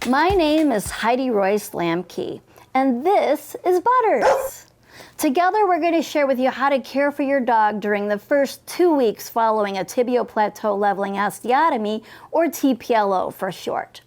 My name is Heidi Royce Lamke, and this is Butters. Together, we're going to share with you how to care for your dog during the first 2 weeks following a tibial plateau leveling osteotomy, or TPLO for short.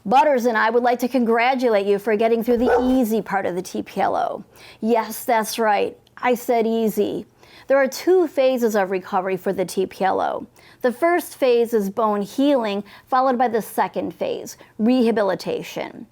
Butters and I would like to congratulate you for getting through the easy part of the TPLO. Yes, that's right, I said easy. There are 2 phases of recovery for the TPLO. The first phase is bone healing, followed by the second phase, rehabilitation.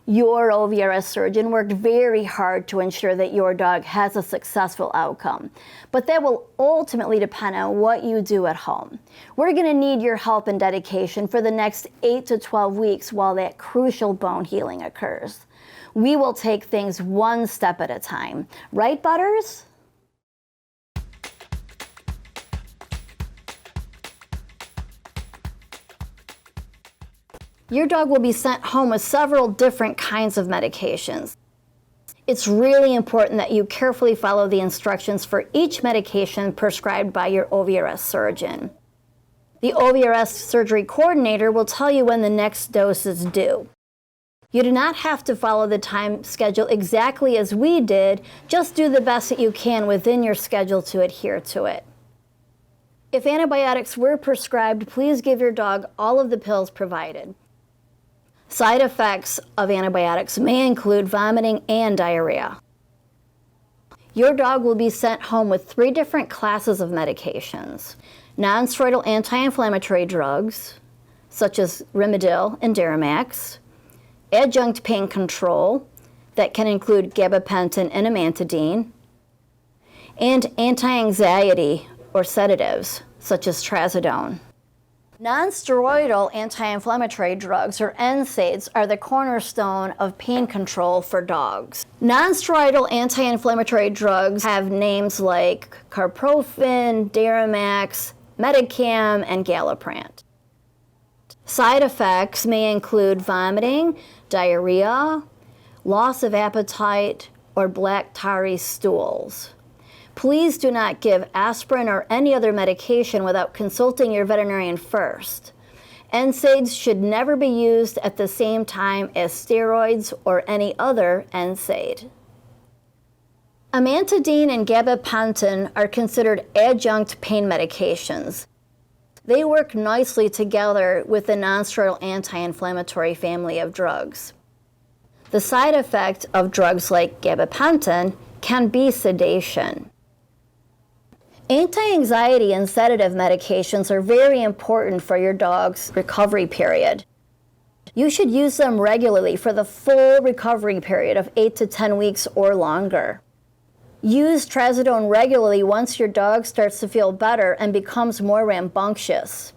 Your OVRS surgeon worked very hard to ensure that your dog has a successful outcome, but that will ultimately depend on what you do at home. We're going to need your help and dedication for the next 8 to 12 weeks while that crucial bone healing occurs. We will take things one step at a time. Right, Butters? Your dog will be sent home with several different kinds of medications. It's really important that you carefully follow the instructions for each medication prescribed by your OVRS surgeon. The OVRS surgery coordinator will tell you when the next dose is due. You do not have to follow the time schedule exactly as we did, just do the best that you can within your schedule to adhere to it. If antibiotics were prescribed, please give your dog all of the pills provided. Side effects of antibiotics may include vomiting and diarrhea. Your dog will be sent home with 3 different classes of medications: non-steroidal anti-inflammatory drugs, such as Rimadyl and Deramax, adjunct pain control, that can include gabapentin and amantadine, and anti-anxiety or sedatives, such as trazodone. Non-steroidal anti-inflammatory drugs, or NSAIDs, are the cornerstone of pain control for dogs. Non-steroidal anti-inflammatory drugs have names like carprofen, Deramax, Metacam, and Galliprant. Side effects may include vomiting, diarrhea, loss of appetite, or black tarry stools. Please do not give aspirin or any other medication without consulting your veterinarian first. NSAIDs should never be used at the same time as steroids or any other NSAID. Amantadine and gabapentin are considered adjunct pain medications. They work nicely together with the non-steroidal anti-inflammatory family of drugs. The side effect of drugs like gabapentin can be sedation. Anti-anxiety and sedative medications are very important for your dog's recovery period. You should use them regularly for the full recovery period of 8 to 10 weeks or longer. Use trazodone regularly once your dog starts to feel better and becomes more rambunctious.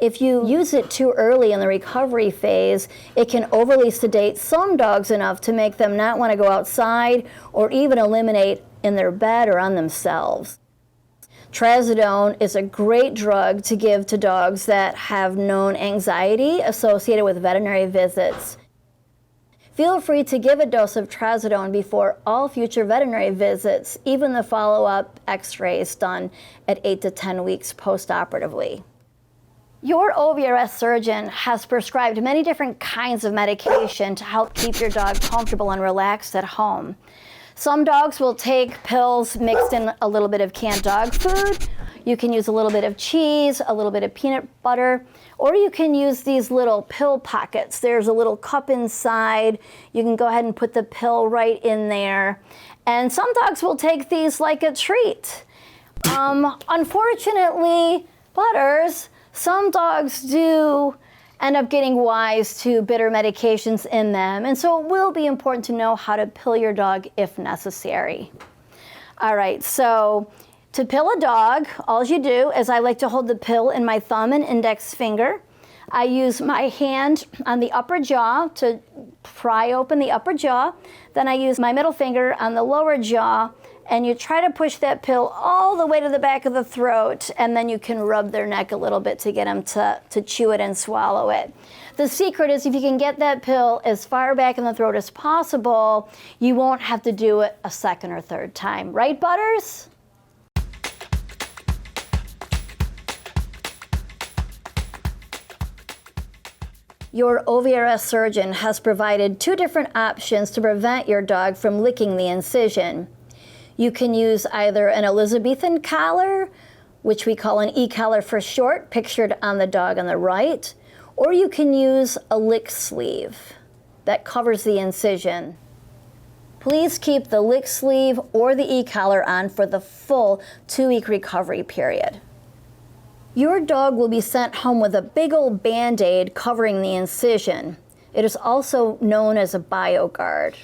If you use it too early in the recovery phase, it can overly sedate some dogs enough to make them not want to go outside or even eliminate in their bed or on themselves. Trazodone is a great drug to give to dogs that have known anxiety associated with veterinary visits. Feel free to give a dose of trazodone before all future veterinary visits, even the follow-up x-rays done at 8 to 10 weeks post-operatively. Your OVRS surgeon has prescribed many different kinds of medication to help keep your dog comfortable and relaxed at home. Some dogs will take pills mixed in a little bit of canned dog food. You can use a little bit of cheese, a little bit of peanut butter, or you can use these little pill pockets. There's a little cup inside. You can go ahead and put the pill right in there. And some dogs will take these like a treat. Unfortunately, Butters, some dogs do end up getting wise to bitter medications in them, and so it will be important to know how to pill your dog if necessary. All right, so to pill a dog, all you do is I like to hold the pill in my thumb and index finger. I use my hand on the upper jaw to pry open the upper jaw. Then I use my middle finger on the lower jaw, and you try to push that pill all the way to the back of the throat, and then you can rub their neck a little bit to get them to chew it and swallow it. The secret is if you can get that pill as far back in the throat as possible, you won't have to do it a second or third time. Right, Butters? Your OVRS surgeon has provided 2 different options to prevent your dog from licking the incision. You can use either an Elizabethan collar, which we call an E-collar for short, pictured on the dog on the right, or you can use a lick sleeve that covers the incision. Please keep the lick sleeve or the E-collar on for the full 2-week recovery period. Your dog will be sent home with a big old Band-Aid covering the incision. It is also known as a BioGuard.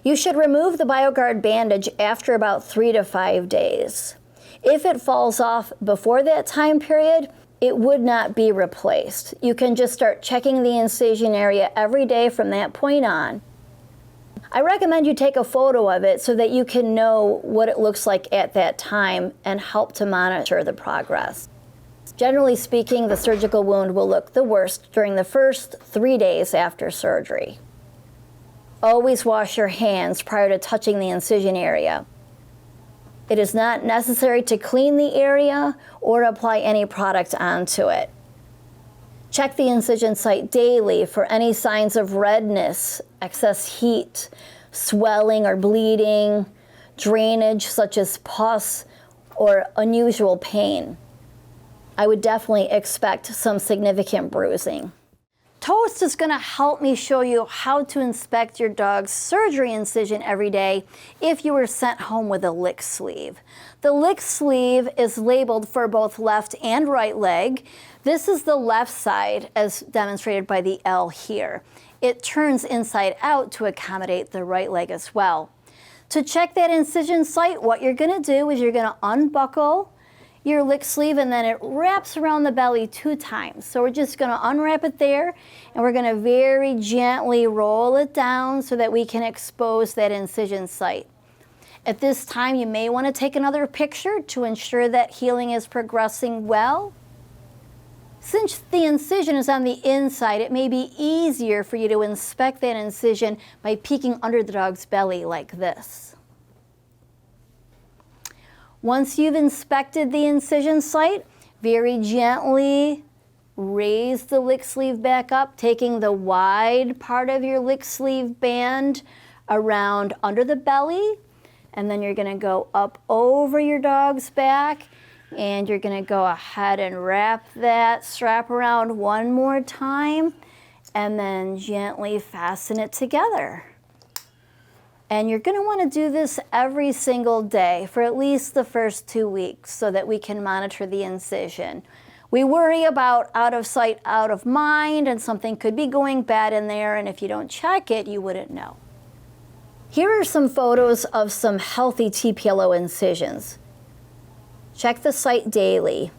You should remove the BioGuard bandage after about 3 to 5 days. If it falls off before that time period, it would not be replaced. You can just start checking the incision area every day from that point on. I recommend you take a photo of it so that you can know what it looks like at that time and help to monitor the progress. Generally speaking, the surgical wound will look the worst during the first 3 days after surgery. Always wash your hands prior to touching the incision area. It is not necessary to clean the area or apply any product onto it. Check the incision site daily for any signs of redness, excess heat, swelling or bleeding, drainage such as pus, or unusual pain. I would definitely expect some significant bruising. Toast is going to help me show you how to inspect your dog's surgery incision every day if you were sent home with a lick sleeve. The lick sleeve is labeled for both left and right leg. This is the left side, as demonstrated by the L here. It turns inside out to accommodate the right leg as well. To check that incision site, what you're going to do is you're going to unbuckle your lick sleeve, and then it wraps around the belly 2 times. So we're just going to unwrap it there, and we're going to very gently roll it down so that we can expose that incision site. At this time, you may want to take another picture to ensure that healing is progressing well. Since the incision is on the inside, it may be easier for you to inspect that incision by peeking under the dog's belly like this. Once you've inspected the incision site, very gently raise the lick sleeve back up, taking the wide part of your lick sleeve band around under the belly, and then you're going to go up over your dog's back, and you're going to go ahead and wrap that strap around one more time, and then gently fasten it together. And you're going to want to do this every single day for at least the first 2 weeks so that we can monitor the incision. We worry about out of sight, out of mind, and something could be going bad in there, and if you don't check it, you wouldn't know. Here are some photos of some healthy TPLO incisions. Check the site daily.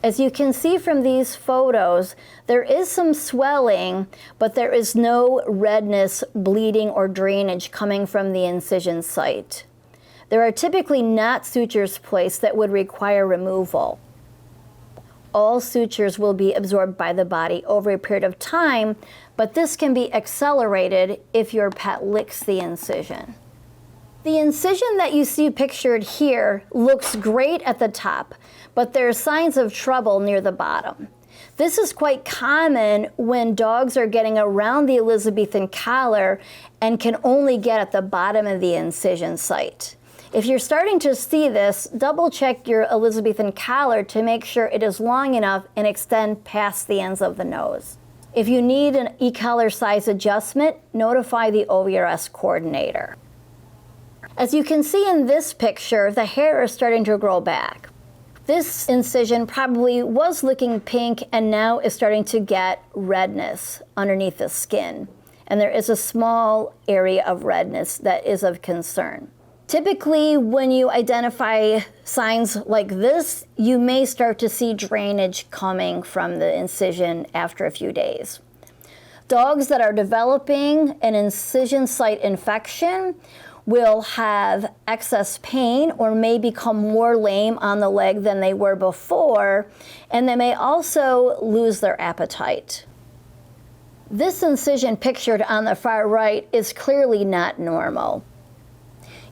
As you can see from these photos, there is some swelling, but there is no redness, bleeding, or drainage coming from the incision site. There are typically not sutures placed that would require removal. All sutures will be absorbed by the body over a period of time, but this can be accelerated if your pet licks the incision. The incision that you see pictured here looks great at the top, but there are signs of trouble near the bottom. This is quite common when dogs are getting around the Elizabethan collar and can only get at the bottom of the incision site. If you're starting to see this, double check your Elizabethan collar to make sure it is long enough and extend past the ends of the nose. If you need an e-collar size adjustment, notify the OVRS coordinator. As you can see in this picture, the hair is starting to grow back. This incision probably was looking pink and now is starting to get redness underneath the skin. And there is a small area of redness that is of concern. Typically, when you identify signs like this, you may start to see drainage coming from the incision after a few days. Dogs that are developing an incision site infection will have excess pain or may become more lame on the leg than they were before, and they may also lose their appetite. This incision pictured on the far right is clearly not normal.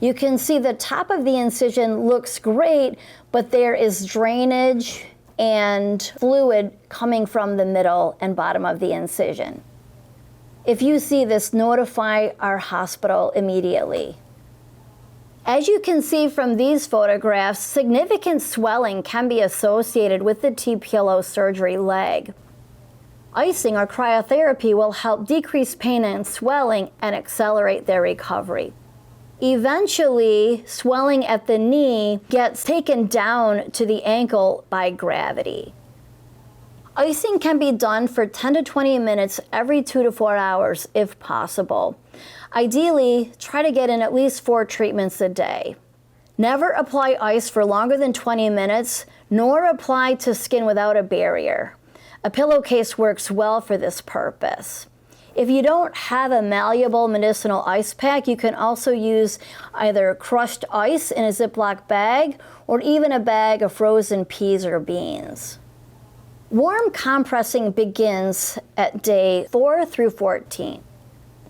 You can see the top of the incision looks great, but there is drainage and fluid coming from the middle and bottom of the incision. If you see this, notify our hospital immediately. As you can see from these photographs, significant swelling can be associated with the TPLO surgery leg. Icing or cryotherapy will help decrease pain and swelling and accelerate their recovery. Eventually, swelling at the knee gets taken down to the ankle by gravity. Icing can be done for 10 to 20 minutes every 2 to 4 hours if possible. Ideally, try to get in at least 4 treatments a day. Never apply ice for longer than 20 minutes, nor apply to skin without a barrier. A pillowcase works well for this purpose. If you don't have a malleable medicinal ice pack, you can also use either crushed ice in a Ziploc bag or even a bag of frozen peas or beans. Warm compressing begins at day 4 through 14.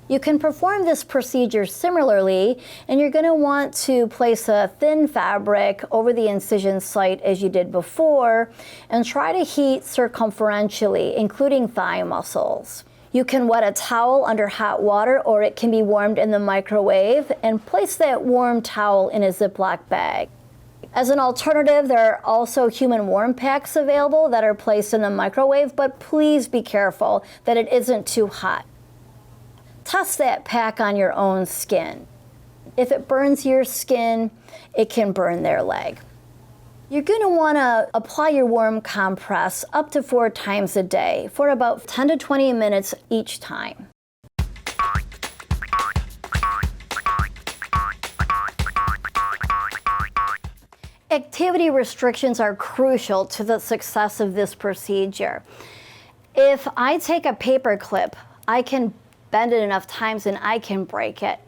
You can perform this procedure similarly, and you're going to want to place a thin fabric over the incision site as you did before, and try to heat circumferentially, including thigh muscles. You can wet a towel under hot water, or it can be warmed in the microwave, and place that warm towel in a Ziploc bag. As an alternative, there are also human warm packs available that are placed in the microwave, but please be careful that it isn't too hot. Test that pack on your own skin. If it burns your skin, it can burn their leg. You're going to want to apply your warm compress up to 4 times a day for about 10 to 20 minutes each time. Activity restrictions are crucial to the success of this procedure. If I take a paper clip, I can bend it enough times and I can break it.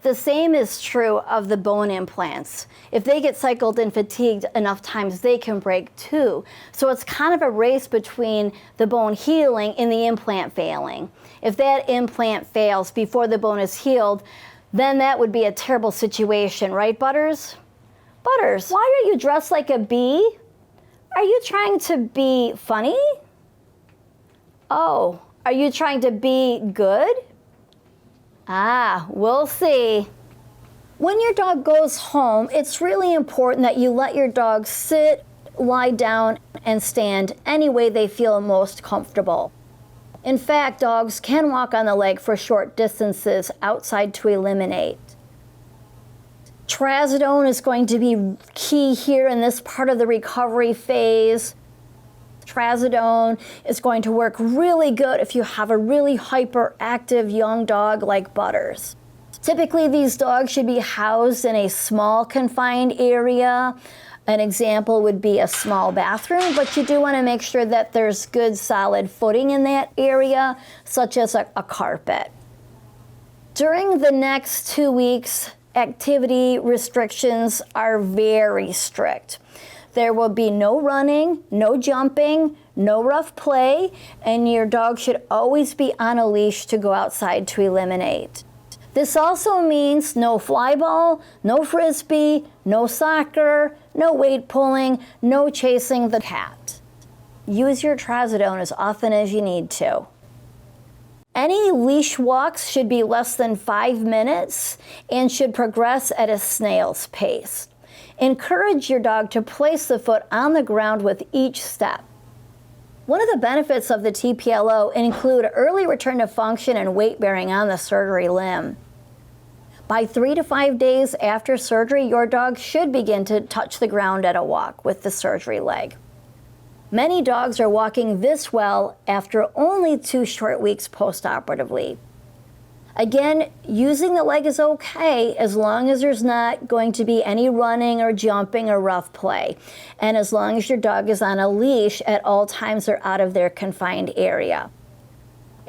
The same is true of the bone implants. If they get cycled and fatigued enough times, they can break too. So it's kind of a race between the bone healing and the implant failing. If that implant fails before the bone is healed, then that would be a terrible situation, right, Butters? Butters, why are you dressed like a bee? Are you trying to be funny? Oh, are you trying to be good? Ah, we'll see. When your dog goes home, it's really important that you let your dog sit, lie down, and stand any way they feel most comfortable. In fact, dogs can walk on the leg for short distances outside to eliminate. Trazodone is going to be key here in this part of the recovery phase. Trazodone is going to work really good if you have a really hyperactive young dog like Butters. Typically, these dogs should be housed in a small confined area. An example would be a small bathroom, but you do want to make sure that there's good solid footing in that area, such as a carpet. During the next 2 weeks, activity restrictions are very strict. There will be no running, no jumping, no rough play, and your dog should always be on a leash to go outside to eliminate. This also means no fly ball, no frisbee, no soccer, no weight pulling, no chasing the cat. Use your Trazodone as often as you need to. Any leash walks should be less than 5 minutes and should progress at a snail's pace. Encourage your dog to place the foot on the ground with each step. One of the benefits of the TPLO include early return to function and weight bearing on the surgery limb. By 3 to 5 days after surgery, your dog should begin to touch the ground at a walk with the surgery leg. Many dogs are walking this well after only 2 short weeks postoperatively. Again, using the leg is okay as long as there's not going to be any running or jumping or rough play, and as long as your dog is on a leash at all times or out of their confined area.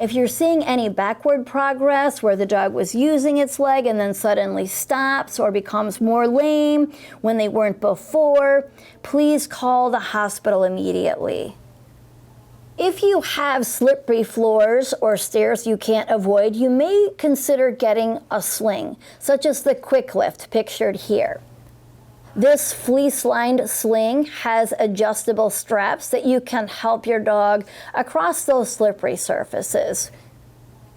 If you're seeing any backward progress where the dog was using its leg and then suddenly stops or becomes more lame when they weren't before, please call the hospital immediately. If you have slippery floors or stairs you can't avoid, you may consider getting a sling, such as the Quick Lift pictured here. This fleece-lined sling has adjustable straps that you can help your dog across those slippery surfaces.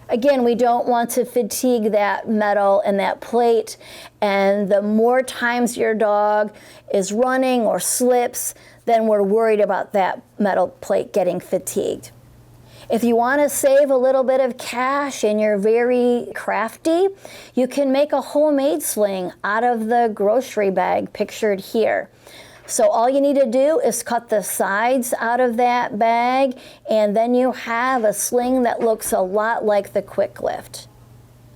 Again, we don't want to fatigue that metal and that plate, and the more times your dog is running or slips, then we're worried about that metal plate getting fatigued. If you want to save a little bit of cash and you're very crafty, you can make a homemade sling out of the grocery bag pictured here. So all you need to do is cut the sides out of that bag, and then you have a sling that looks a lot like the Quick Lift.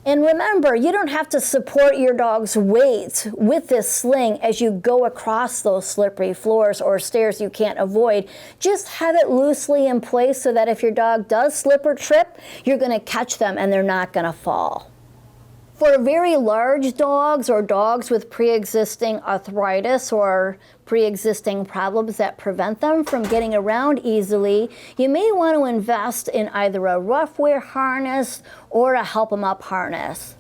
And remember, you don't have to support your dog's weight with this sling as you go across those slippery floors or stairs you can't avoid. Just have it loosely in place so that if your dog does slip or trip, you're going to catch them and they're not going to fall. For very large dogs or dogs with pre-existing arthritis or pre-existing problems that prevent them from getting around easily, you may want to invest in either a rough wear harness or a help 'em up harness.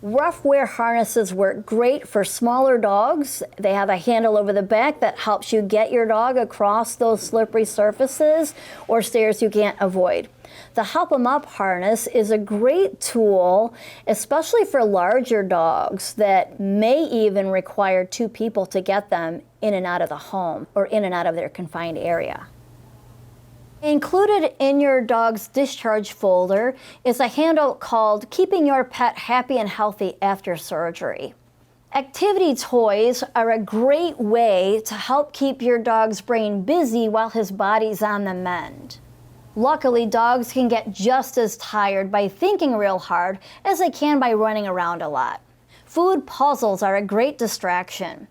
Rough wear harnesses work great for smaller dogs. They have a handle over the back that helps you get your dog across those slippery surfaces or stairs you can't avoid. The Help 'em Up harness is a great tool, especially for larger dogs that may even require 2 people to get them in and out of the home or in and out of their confined area. Included in your dog's discharge folder is a handout called Keeping Your Pet Happy and Healthy After Surgery. Activity toys are a great way to help keep your dog's brain busy while his body's on the mend. Luckily, dogs can get just as tired by thinking real hard as they can by running around a lot. Food puzzles are a great distraction.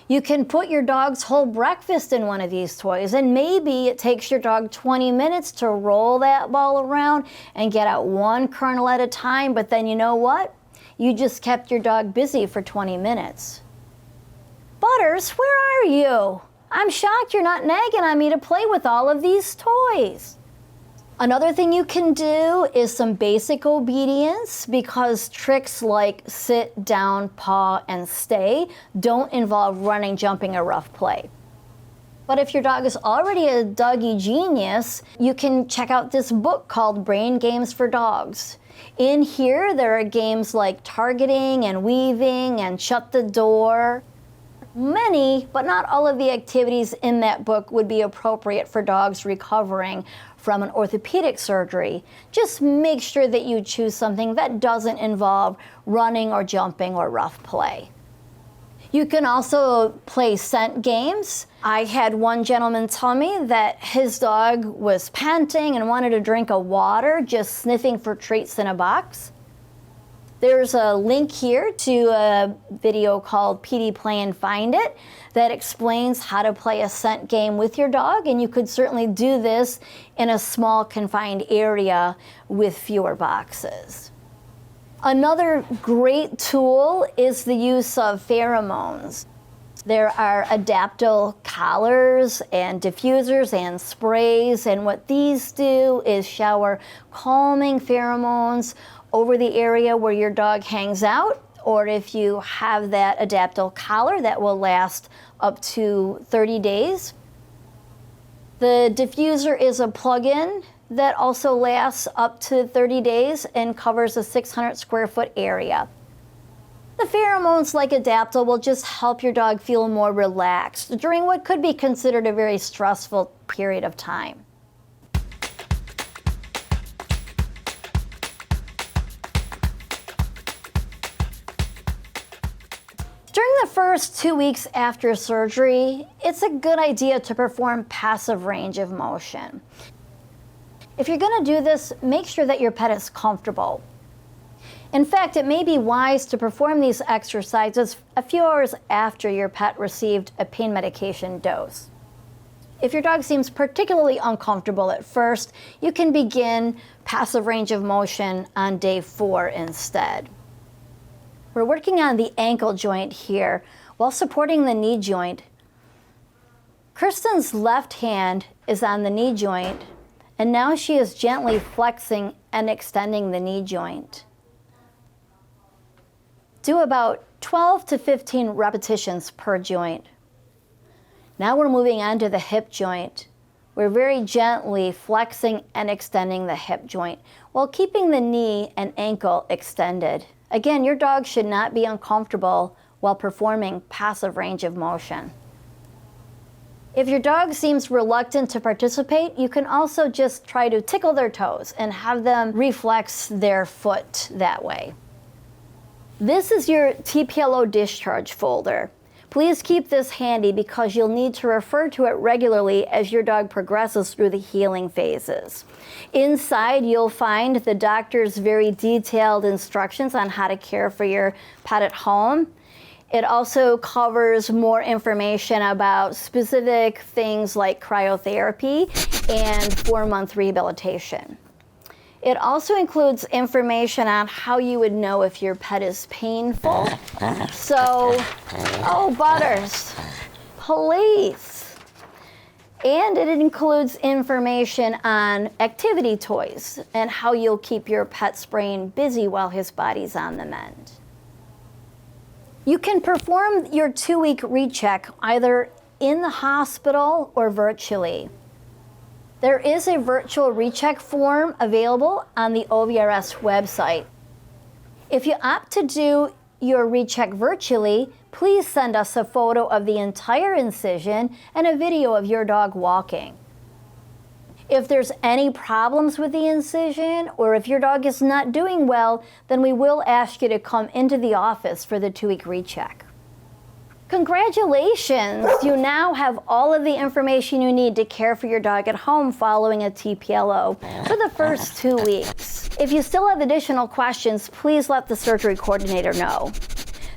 You can put your dog's whole breakfast in one of these toys, and maybe it takes your dog 20 minutes to roll that ball around and get out one kernel at a time, but then you know what? You just kept your dog busy for 20 minutes. Butters, where are you? I'm shocked you're not nagging on me to play with all of these toys. Another thing you can do is some basic obedience, because tricks like sit, down, paw, and stay don't involve running, jumping, or rough play. But if your dog is already a doggy genius, you can check out this book called Brain Games for Dogs. In here, there are games like targeting and weaving and shut the door. Many, but not all of the activities in that book would be appropriate for dogs recovering from an orthopedic surgery. Just make sure that you choose something that doesn't involve running or jumping or rough play. You can also play scent games. I had one gentleman tell me that his dog was panting and wanted a drink of water, just sniffing for treats in a box. There's a link here to a video called PD Play and Find It that explains how to play a scent game with your dog, and you could certainly do this in a small confined area with fewer boxes. Another great tool is the use of pheromones. There are adaptable collars and diffusers and sprays, and what these do is shower calming pheromones over the area where your dog hangs out, or if you have that adaptable collar that will last up to 30 days. The diffuser is a plug-in that also lasts up to 30 days and covers a 600 square foot area. The pheromones, like Adaptil, will just help your dog feel more relaxed during what could be considered a very stressful period of time. During the first 2 weeks after surgery, it's a good idea to perform passive range of motion. If you're going to do this, make sure that your pet is comfortable. In fact, it may be wise to perform these exercises a few hours after your pet received a pain medication dose. If your dog seems particularly uncomfortable at first, you can begin passive range of motion on day 4 instead. We're working on the ankle joint here while supporting the knee joint. Kristen's left hand is on the knee joint, and now she is gently flexing and extending the knee joint. Do about 12 to 15 repetitions per joint. Now we're moving on to the hip joint. We're very gently flexing and extending the hip joint while keeping the knee and ankle extended. Again, your dog should not be uncomfortable while performing passive range of motion. If your dog seems reluctant to participate, you can also just try to tickle their toes and have them reflex their foot that way. This is your TPLO discharge folder. Please keep this handy because you'll need to refer to it regularly as your dog progresses through the healing phases. Inside, you'll find the doctor's very detailed instructions on how to care for your pet at home. It also covers more information about specific things like cryotherapy and 4-month rehabilitation. It also includes information on how you would know if your pet is painful. So, oh, Butters, please. And it includes information on activity toys and how you'll keep your pet's brain busy while his body's on the mend. You can perform your 2-week recheck either in the hospital or virtually. There is a virtual recheck form available on the OVRS website. If you opt to do your recheck virtually, please send us a photo of the entire incision and a video of your dog walking. If there's any problems with the incision or if your dog is not doing well, then we will ask you to come into the office for the 2-week recheck. Congratulations! You now have all of the information you need to care for your dog at home following a TPLO for the first 2 weeks. If you still have additional questions, please let the surgery coordinator know.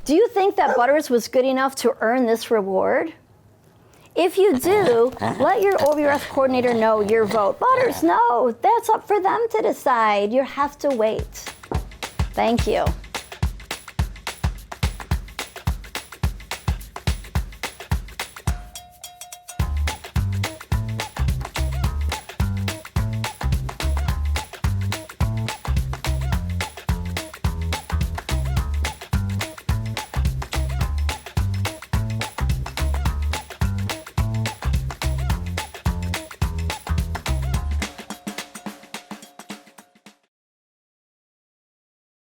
Do you think that Butters was good enough to earn this reward? If you do, let your OVRS coordinator know your vote. Butters, no, that's up for them to decide. You have to wait. Thank you.